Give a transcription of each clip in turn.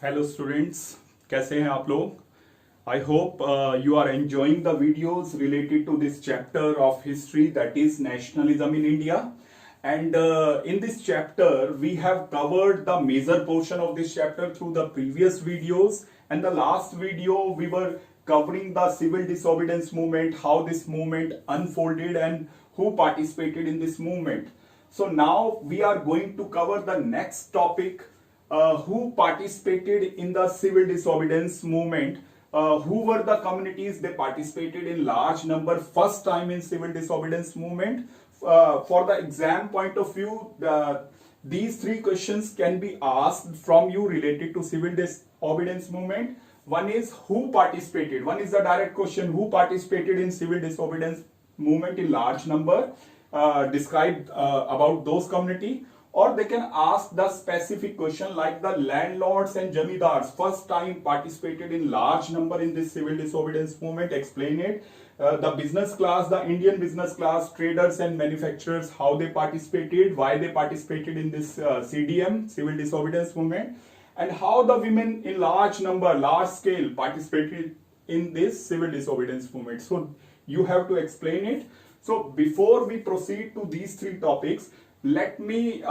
Hello students, कैसे हैं आप लोग? I hope you are enjoying the videos related to this chapter of history, that is nationalism in India. And in this chapter we have covered the major portion of this chapter through the previous videos, and the last video we were covering the civil disobedience movement, how this movement unfolded and who participated in this movement. So now we are going to cover the next topic, who participated in the civil disobedience movement, who were the communities they participated in large number first time in civil disobedience movement. For the exam point of view, these three questions can be asked from you related to civil disobedience movement. One is who participated, one is the direct question, who participated in civil disobedience movement in large number, describe about those community. Or they can ask the specific question like the landlords and jamidars first time participated in large number in this civil disobedience movement, explain it. The business class, the Indian business class, traders and manufacturers, how they participated, why they participated in this CDM, civil disobedience movement, and how the women in large number, large scale participated in this civil disobedience movement. So you have to explain it. So before we proceed to these three topics, let me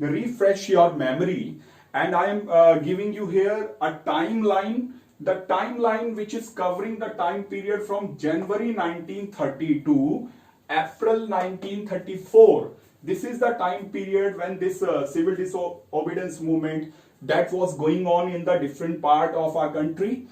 refresh your memory, and I am giving you here a timeline, the timeline which is covering the time period from January 1930 to April 1934. This is the time period when this civil disobedience movement that was going on in the different part of our country.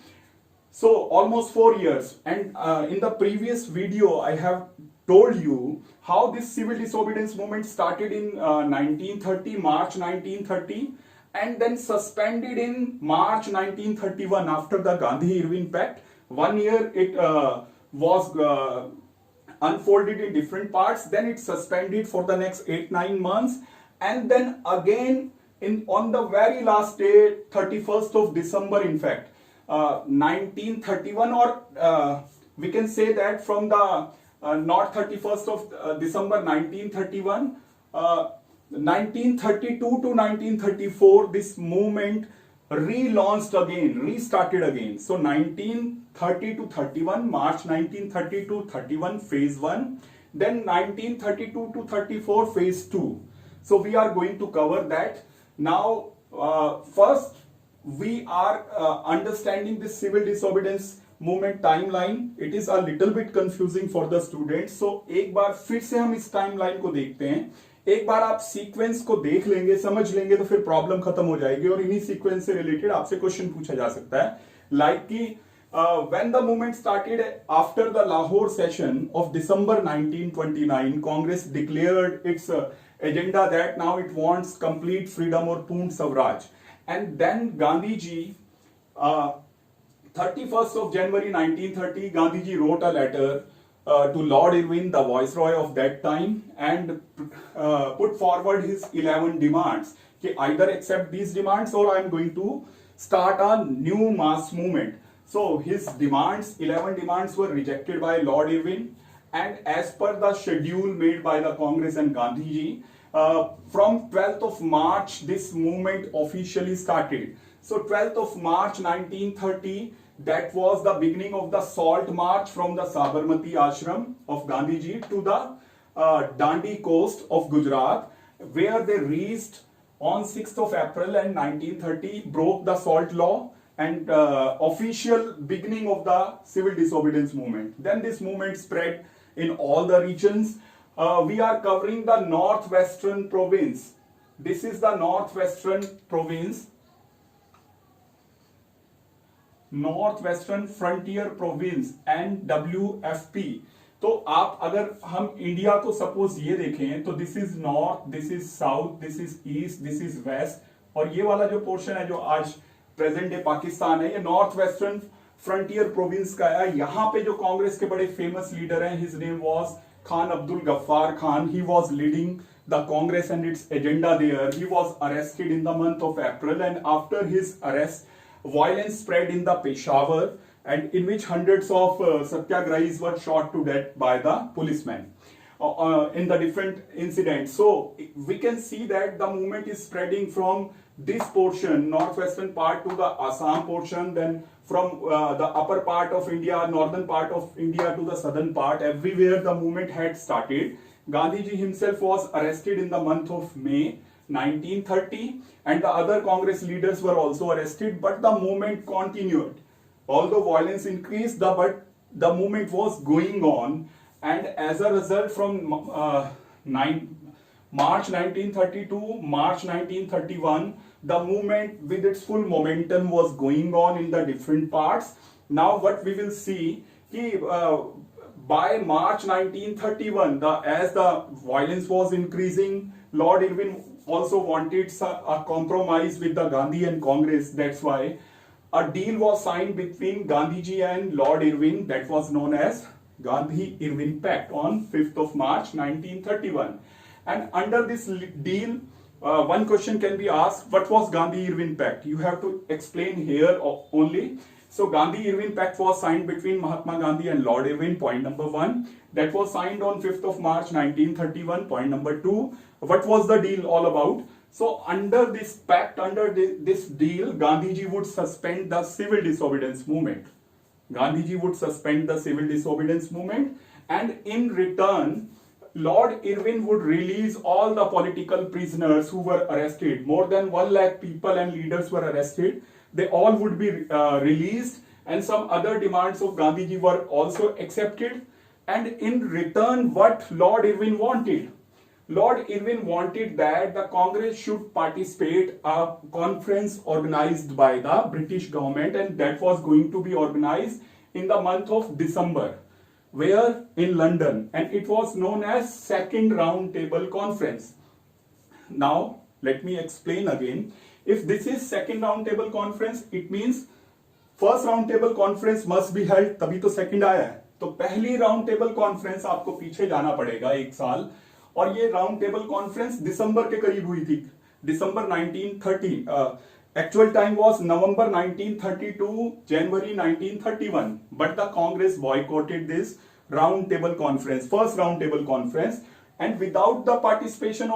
So almost 4 years, and in the previous video I have told you how this civil disobedience movement started in 1930, March 1930, and then suspended in March 1931 after the Gandhi-Irving Pact. 1 year it was unfolded in different parts, then it suspended for the next 8-9 months, and then again on the very last day, 31st of December, in fact, 1931, or we can say that from the not 31st of December 1931, 1932 to 1934, this movement relaunched again, restarted again. So 1930 to 31, March 1930 to 31, phase 1, then 1932 to 34, phase 2. So we are going to cover that. Now first we are understanding this civil disobedience movement timeline. It is a little bit confusing for the students. So एक बार फिर से हम इस timeline को देखते हैं. एक बार आप सीक्वेंस को देख लेंगे, समझ लेंगे, तो फिर प्रॉब्लम खत्म हो जाएगी और इन्हीं सीक्वेंस से रिलेटेड आपसे क्वेश्चन पूछा जा सकता है. लाइक कि when the movement started after the Lahore session of December 1929, Congress declared its agenda that now it wants complete freedom or Poon Swaraj. And then Gandhi ji, 31st of January 1930, Gandhi ji wrote a letter to Lord Irwin, the viceroy of that time, and put forward his 11 demands. Okay, either accept these demands or I am going to start a new mass movement. So his demands, 11 demands, were rejected by Lord Irwin, and as per the schedule made by the Congress and Gandhi ji, from 12th of March this movement officially started. So 12th of March 1930, that was the beginning of the Salt March from the Sabarmati Ashram of Gandhi ji to the Dandi coast of Gujarat, where they reached on 6th of April and 1930, broke the Salt Law, and official beginning of the civil disobedience movement. Then this movement spread in all the regions. We are covering the northwestern province. This is the northwestern province, Northwestern Frontier Province, NWFP. तो आप अगर हम India को suppose ये देखें तो this is north, this is south, this is east, this is west, और ये वाला जो पोर्शन है जो आज प्रेजेंट डे पाकिस्तान है, ये नॉर्थ वेस्टर्न फ्रंटियर प्रोविंस का है. यहाँ पे जो कांग्रेस के बड़े फेमस लीडर हैं, his name was Khan Abdul Ghaffar Khan. He was leading the Congress and its agenda there. He was arrested in the month of April, and after his arrest violence spread in the Peshawar, and in which hundreds of satyagrahis were shot to death by the policemen. in the different incidents. So we can see that the movement is spreading from this portion, northwestern part, to the Assam portion, then from the upper part of India, northern part of India, to the southern part. Everywhere the movement had started. Gandhiji himself was arrested in the month of May 1930, and the other Congress leaders were also arrested, but the movement continued. Although violence increased, but the movement was going on, and as a result, from March 1930 to March 1931, the movement with its full momentum was going on in the different parts. Now what we will see, by March 1931, as the violence was increasing, Lord Irwin also wanted a compromise with the Gandhi and Congress. That's why a deal was signed between Gandhiji and Lord Irwin that was known as Gandhi-Irwin Pact on 5th of March 1931. And under this deal, one question can be asked, what was Gandhi-Irwin Pact? You have to explain here only. So Gandhi-Irwin Pact was signed between Mahatma Gandhi and Lord Irwin, point number 1. That was signed on 5th of March 1931, point number 2. What was the deal all about? So under this pact, under this deal, Gandhiji would suspend the civil disobedience movement. Gandhiji would suspend the civil disobedience movement, and in return, Lord Irwin would release all the political prisoners who were arrested. More than 1 lakh people and leaders were arrested. They all would be released, and some other demands of Gandhiji were also accepted. And in return, what Lord Irwin wanted? Lord Irwin wanted that the Congress should participate a conference organized by the British government, and that was going to be organized in the month of December. Where? In London, and it was known as Second Round Table Conference. Now let me explain again. If this is Second Round Table Conference, it means First Round Table Conference must be held, तभी तो second आया है. तो पहली round table conference आपको पीछे जाना पड़ेगा 1 साल, और ये राउंड टेबल कॉन्फ्रेंस दिसंबर के करीब हुई थी, दिसंबर 1930. Actual time was November 1930 to January 1931, but the Congress boycotted this round table conference, first round table conference, and without the participation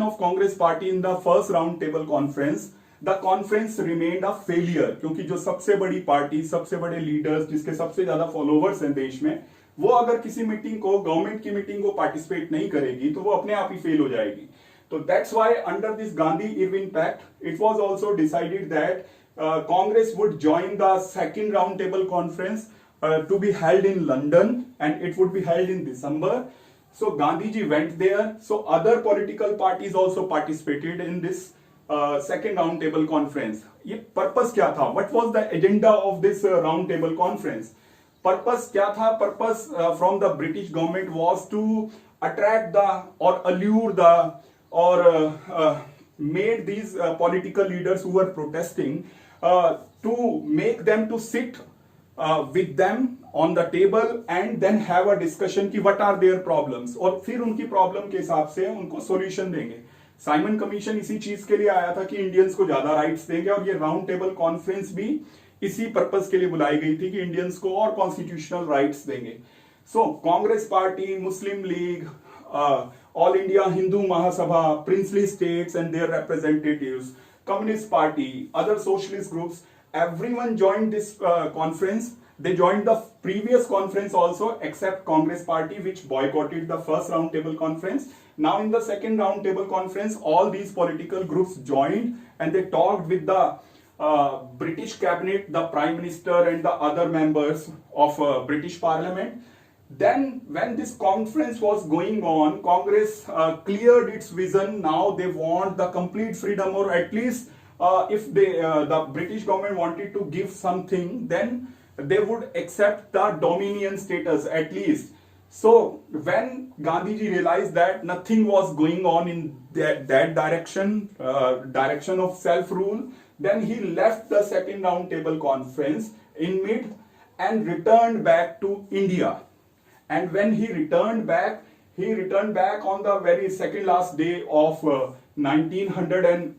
of Congress party in the first round table conference, the conference remained a failure. क्योंकि जो सबसे बड़ी party, सबसे बड़े leaders, जिसके सबसे ज्यादा followers हैं देश में, वो अगर किसी मीटिंग को, गवर्नमेंट की मीटिंग को पार्टिसिपेट नहीं करेगी, तो वो अपने आप ही फेल हो जाएगी. So that's why under this Gandhi-Irwin Pact, it was also decided that Congress would join the second round table conference to be held in London, and it would be held in December. So Gandhiji went there. So other political parties also participated in this second round table conference. ये purpose क्या था? What was the agenda of this round table conference? Purpose क्या था? Purpose from the British government was to attract the or allure the or made these political leaders who were protesting to make them to sit with them on the table and then have a discussion कि what are their problems, और फिर उनकी problem के हिसाब से उनको solution देंगे. Simon commission इसी चीज के लिए आया था कि इंडियंस को ज्यादा राइट्स देंगे, और ये राउंड टेबल कॉन्फ्रेंस भी इसी पर्पस के लिए बुलाई गई थी कि इंडियंस को और कॉन्स्टिट्यूशनल राइट्स देंगे. सो Congress party, Muslim league, All India Hindu Mahasabha, princely states and their representatives, Communist Party, other socialist groups, everyone joined this conference. They joined the previous conference also, except Congress Party, which boycotted the first round table conference. Now in the second round table conference, all these political groups joined, and they talked with the British cabinet, the Prime Minister and the other members of British Parliament. Then when this conference was going on, Congress cleared its vision. Now they want the complete freedom, or at least if the British government wanted to give something, then they would accept the dominion status at least. So when Gandhiji realized that nothing was going on in that direction, direction of self-rule, then he left the second round table conference in mid and returned back to India. And when he returned back on the very second last day of 1900 and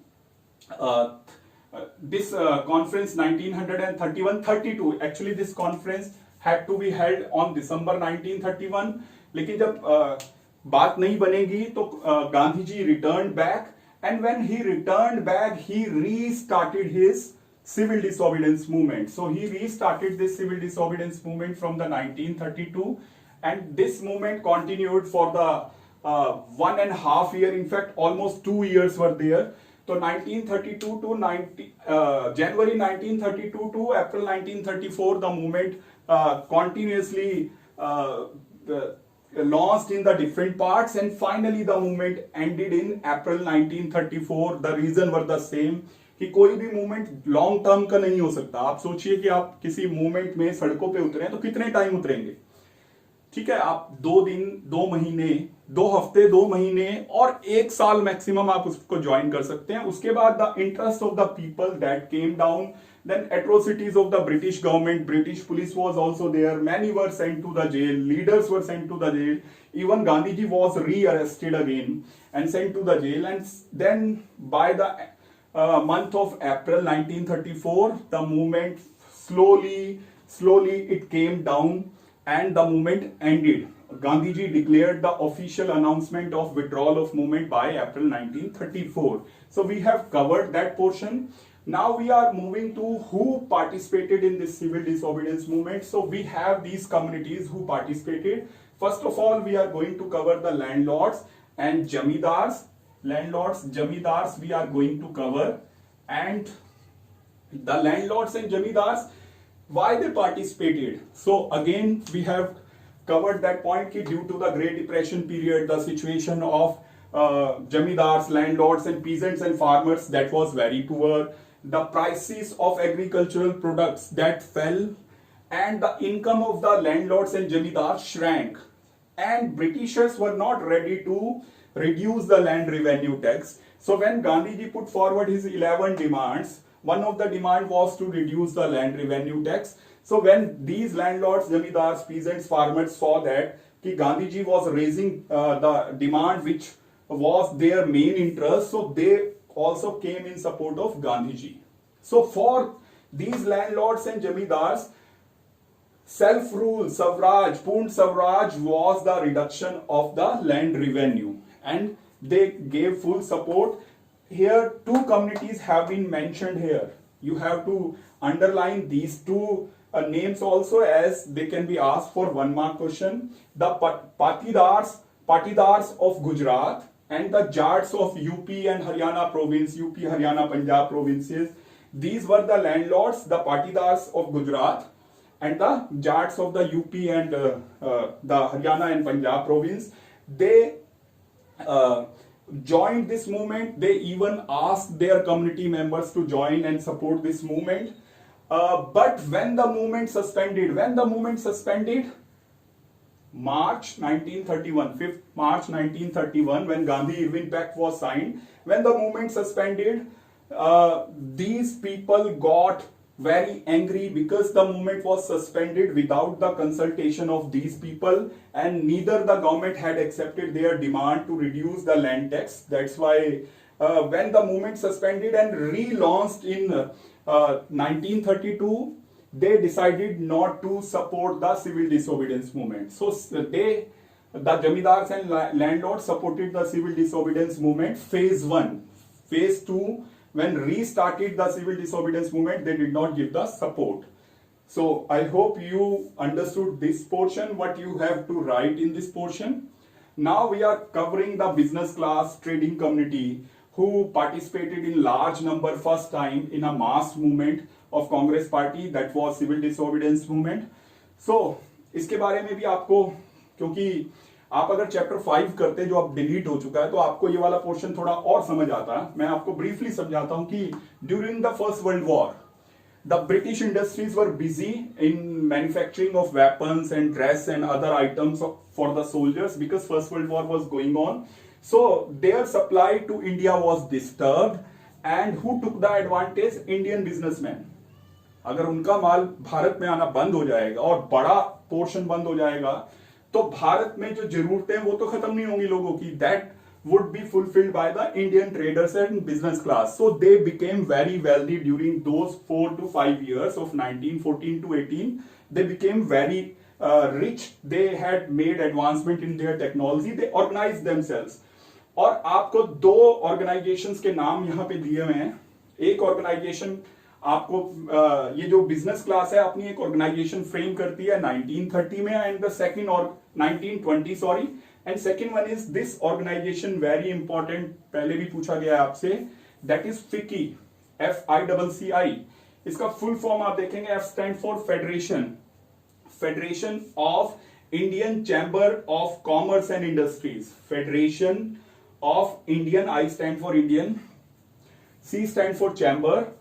this conference 1931-32. Actually, this conference had to be held on December 1931. लेकिन जब बात नहीं बनेगी तो Gandhi ji returned back, and when he returned back he restarted his civil disobedience movement. So he restarted this civil disobedience movement from the 1932, and this movement continued for the 1.5 year. In fact, almost 2 years were there. So 1932 to January 1932 to April 1934, the movement continuously launched in the different parts, and finally the movement ended in April 1934. The reason were the same कि कोई भी movement long term का नहीं हो सकता. आप सोचिए कि आप किसी मूवमेंट में सड़कों पे उतरे तो कितने टाइम उतरेंगे. ठीक है, आप 2 दिन, 2 महीने, 2 हफ्ते, 2 महीने और 1 साल मैक्सिमम आप उसको ज्वाइन कर सकते हैं. उसके बाद the interest of the people that came down, then atrocities of the British government, British police was also there, many were sent to the jail, leaders were sent to the jail, even Gandhiji was re-arrested again and sent to the jail. And then by the month of April 1934, the movement slowly it came down and the movement ended. Gandhiji declared the official announcement of withdrawal of movement by April 1934. So we have covered that portion. Now we are moving to who participated in this civil disobedience movement. So we have these communities who participated. First of all, we are going to cover the landlords and jamidars. Landlords, jamidars we are going to cover. And the landlords and jamidars, why they participated. So again, we have covered that point कि due to the Great Depression period, the situation of jamidars, landlords and peasants and farmers, that was very poor. The prices of agricultural products that fell, and the income of the landlords and jamidars shrank, and Britishers were not ready to reduce the land revenue tax. So when Gandhiji put forward his 11 demands, one of the demand was to reduce the land revenue tax. So when these landlords, jamidars, peasants, farmers saw that कि Gandhiji was raising the demand which was their main interest, so they also came in support of Gandhiji. So for these landlords and jamidars, self-rule, Swaraj, Purna Swaraj was the reduction of the land revenue, and they gave full support. Here 2 communities have been mentioned here. You have to underline these 2 names also, as they can be asked for 1 mark question. The Patidars of Gujarat and the Jats of UP and Haryana province, UP, Haryana, Punjab provinces. These were the landlords, the Patidars of Gujarat and the Jats of the UP and the Haryana and Punjab province. They joined this movement. They even asked their community members to join and support this movement. But when the movement suspended, March 1931, 5th March 1931, when Gandhi-Irving Pact was signed, when the movement suspended, these people got very angry because the movement was suspended without the consultation of these people, and neither the government had accepted their demand to reduce the land tax. That's why when the movement suspended and relaunched in 1932, they decided not to support the civil disobedience movement. So the jamidars and landlords supported the civil disobedience movement phase 1. Phase 2, when restarted the civil disobedience movement, they did not give the support. So I hope you understood this portion, what you have to write in this portion. Now we are covering the business class trading community who participated in large number first time in a mass movement of Congress party, that was civil disobedience movement. So इसके बारे में भी आपको, क्योंकि आप अगर chapter 5 करते जो अब डिलीट हो चुका है, तो आपको ये वाला पोर्शन थोड़ा और समझ आता है. मैं आपको ब्रीफली समझाता हूं कि during the first world war the British industries were busy in manufacturing of weapons and dress and other items for the soldiers because First World War was going on. So their supply to India was disturbed, and who took the advantage? Indian businessmen. अगर उनका माल भारत में आना बंद हो जाएगा और बड़ा portion बंद हो जाएगा, तो भारत में जो जरूरतें वो तो खत्म नहीं होंगी लोगों की. That would be fulfilled by the Indian traders and business class. So they became very wealthy during those 4 to 5 years of 1914 to 18, they became very rich, they had made advancement in their technology, they organized themselves. और आपको दो organisations के नाम यहाँ पे दिए हुए हैं. एक ऑर्गेनाइजेशन आपको ये जो बिजनेस क्लास है अपनी एक ऑर्गेनाइजेशन फ्रेम करती है 1930 में, एंड द सेकंड और 1920 sorry, and second one is this organisation, very important, पहले भी पूछा गया है आपसे, दैट इज फिकी, FICCI. इसका फुल फॉर्म आप देखेंगे, F stand for federation, federation of Indian chamber of commerce and industries, federation of Indian, I stand for Indian, C stand for chamber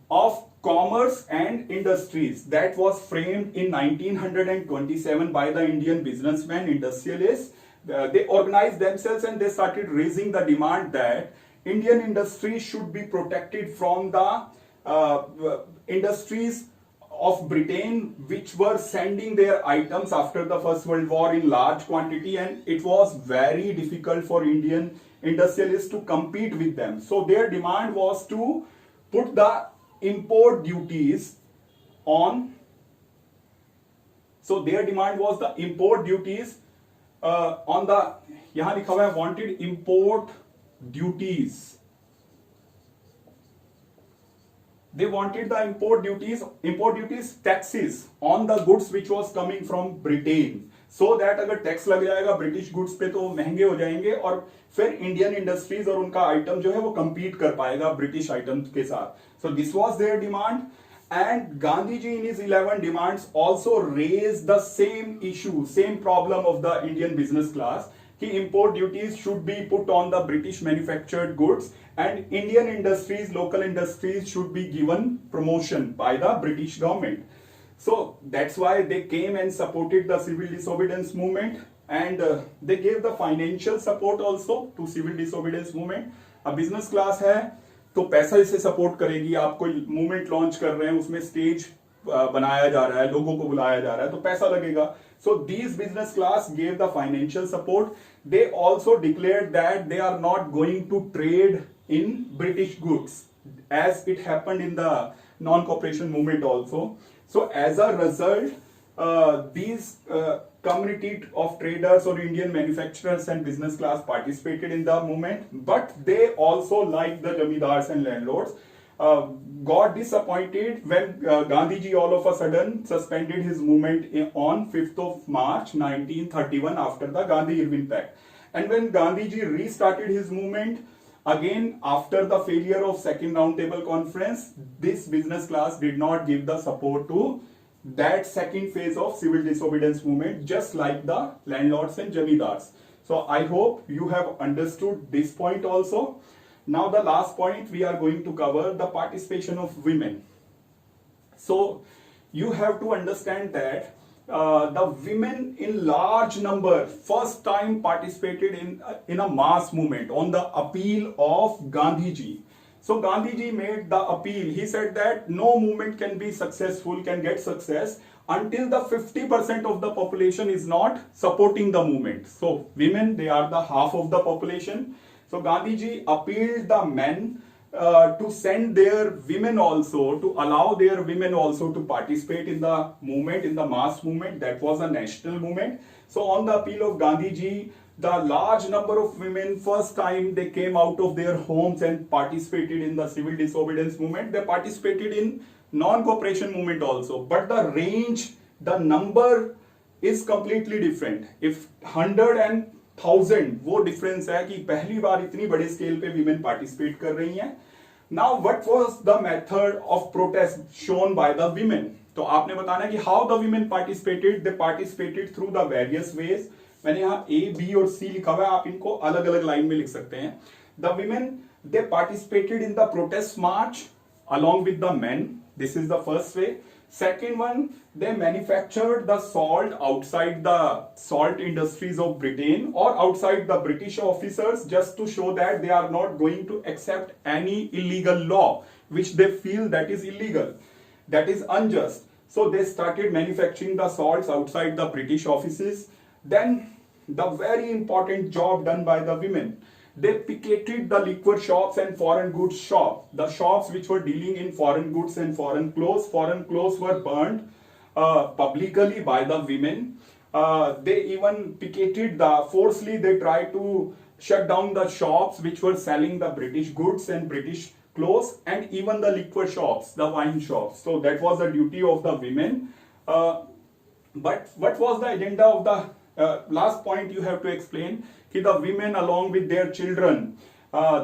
of commerce and industries, that was framed in 1927 by the Indian businessmen, industrialists. They organized themselves and they started raising the demand that Indian industry should be protected from the industries of Britain, which were sending their items after the First World War in large quantity, and it was very difficult for Indian industrialists to compete with them. So their demand was to put the import duties on, so their demand was the import duties on the, यहां लिखा हुआ है wanted import duties, they wanted the import duties taxes on the goods which was coming from Britain, so that अगर tax लग जाएगा British goods पे तो महंगे हो जाएंगे और फिर इंडियन इंडस्ट्रीज और उनका आइटम जो है वो compete कर पाएगा ब्रिटिश आइटम के साथ. So this was their demand, and Gandhiji in his 11 demands also raised the same issue, same problem of the Indian business class, कि import duties should be put on the British manufactured goods and Indian industries, local industries should be given promotion by the British government. So that's why they came and supported the civil disobedience movement, and they gave the financial support also to civil disobedience movement. अब business class है तो पैसा इसे support करेगी. आप कोई movement launch कर रहे हैं, उसमें स्टेज बनाया जा रहा है, लोगों को बुलाया जा रहा है, तो पैसा लगेगा. So these business class gave the financial support. They also declared that they are not going to trade in British goods as it happened in the non-cooperation movement also. So as a result, these community of traders or Indian manufacturers and business class participated in the movement, but they also, like the jamidars and landlords, got disappointed when Gandhiji all of a sudden suspended his movement on 5th of March 1931 after the Gandhi-Irwin Pact. And when Gandhiji restarted his movement, again after the failure of second roundtable conference, this business class did not give the support to that second phase of civil disobedience movement, just like the landlords and jamidars. So I hope you have understood this point also. Now the last point we are going to cover, the participation of women. So you have to understand that the women in large number first time participated in a mass movement on the appeal of Gandhiji. So Gandhiji made the appeal. He said that no movement can be successful, can get success until the 50% of the population is not supporting the movement. So women, they are the half of the population. So Gandhiji appealed the men to send their women also, to allow their women also to participate in the movement, in the mass movement. That was a national movement. So on the appeal of Gandhiji, the large number of women, first time they came out of their homes and participated in the civil disobedience movement. They participated in non-cooperation movement also, but the range, the number is completely different. If 100 and 1000 वो difference है कि पहली बार इतनी बड़े scale पे women participate कर रही हैं. Now what was the method of protest shown by the women. तो आपने बताना कि how the women participated. They participated through the various ways. मैंने यहाँ ए, बी और सी लिखा हुआ है, आप इनको अलग अलग लाइन में लिख सकते हैं. The women, they participated in the protest March along with the men. This is the first way. Second one, they manufactured the salt outside the salt industries of Britain or outside the British officers, just to show that they are not going to accept any illegal law which they feel that is illegal, that is unjust. So they started manufacturing the salts outside the British offices. Then the very important job done by the women, they picketed the liquor shops and foreign goods shop, the shops which were dealing in foreign goods and foreign clothes. Foreign clothes were burned, publicly by the women. They even picketed forcefully, they tried to shut down the shops which were selling the British goods and British clothes, and even the liquor shops, the wine shops. So that was the duty of the women. But what was the agenda of the last point you have to explain? Ki the women along with their children,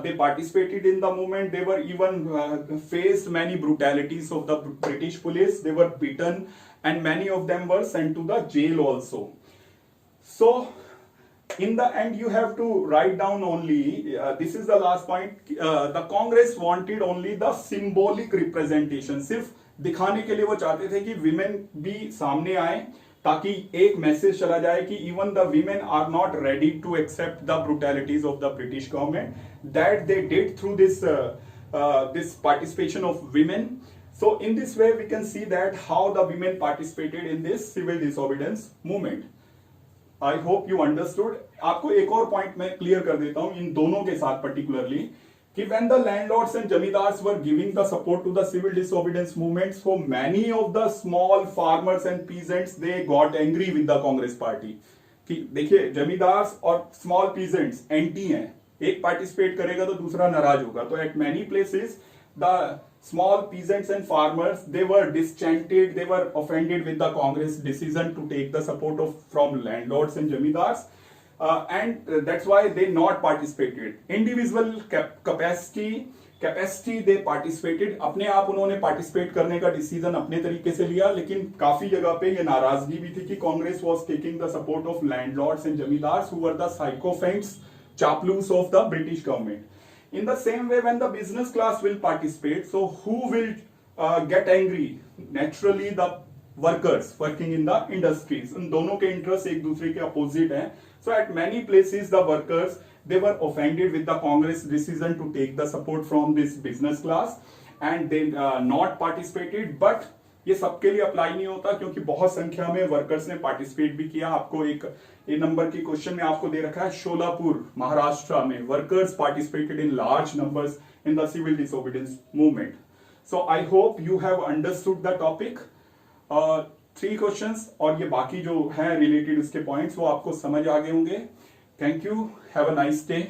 they participated in the movement. They were even faced many brutalities of the British police. They were beaten, and many of them were sent to the jail also. So in the end you have to write down only, this is the last point, the Congress wanted only the symbolic representation. सिर्फ दिखाने के लिए वो चाहते थे कि women भी सामने आए, ताकि एक मैसेज चला जाए कि even the women are not ready to accept the brutalities of the British government, that they did through this participation of women. So in this way we can see that how the women participated in this civil disobedience movement. I hope you understood. आपको एक और point मैं clear कर देता हूं इन दोनों के साथ particularly, कि when the landlords and jamidars were giving the support to the civil disobedience movement, so many of the small farmers and peasants, they got angry with the Congress party. कि देखिए जमींदार्स और स्मॉल पीजेंट्स एंटी हैं, एक participate करेगा तो दूसरा नाराज होगा. तो eight many places the small peasants and farmers, they were disenchanted, they were offended with the Congress decision to take the support from landlords and jamidars, and that's why they not participated. Individual capacity they participated. अपने आप उन्होंने participate करने का decision अपने तरीके से लिया, लेकिन काफी जगह पे ये नाराजगी भी थी कि Congress was taking the support of landlords and jamidars who were the sycophants, chaplus of the British government. In the same way, when the business class will participate, so who will get angry? Naturally, the workers working in the industries. उन दोनों के interest एक दूसरे के opposite हैं. So at many places, the workers, they were offended with the Congress decision to take the support from this business class, and they not participated. But ये सबके लिए अप्लाई नहीं होता, क्योंकि बहुत संख्या में वर्कर्स ने पार्टिसिपेट भी किया. आपको एक ए नंबर की क्वेश्चन में आपको दे रखा है शोलापुर महाराष्ट्र में workers participated in large numbers in the civil disobedience movement. So I hope you have understood the topic. 3 questions और ये बाकी जो है रिलेटेड उसके पॉइंट्स वो आपको समझ आ गए होंगे. Thank you, have a nice day.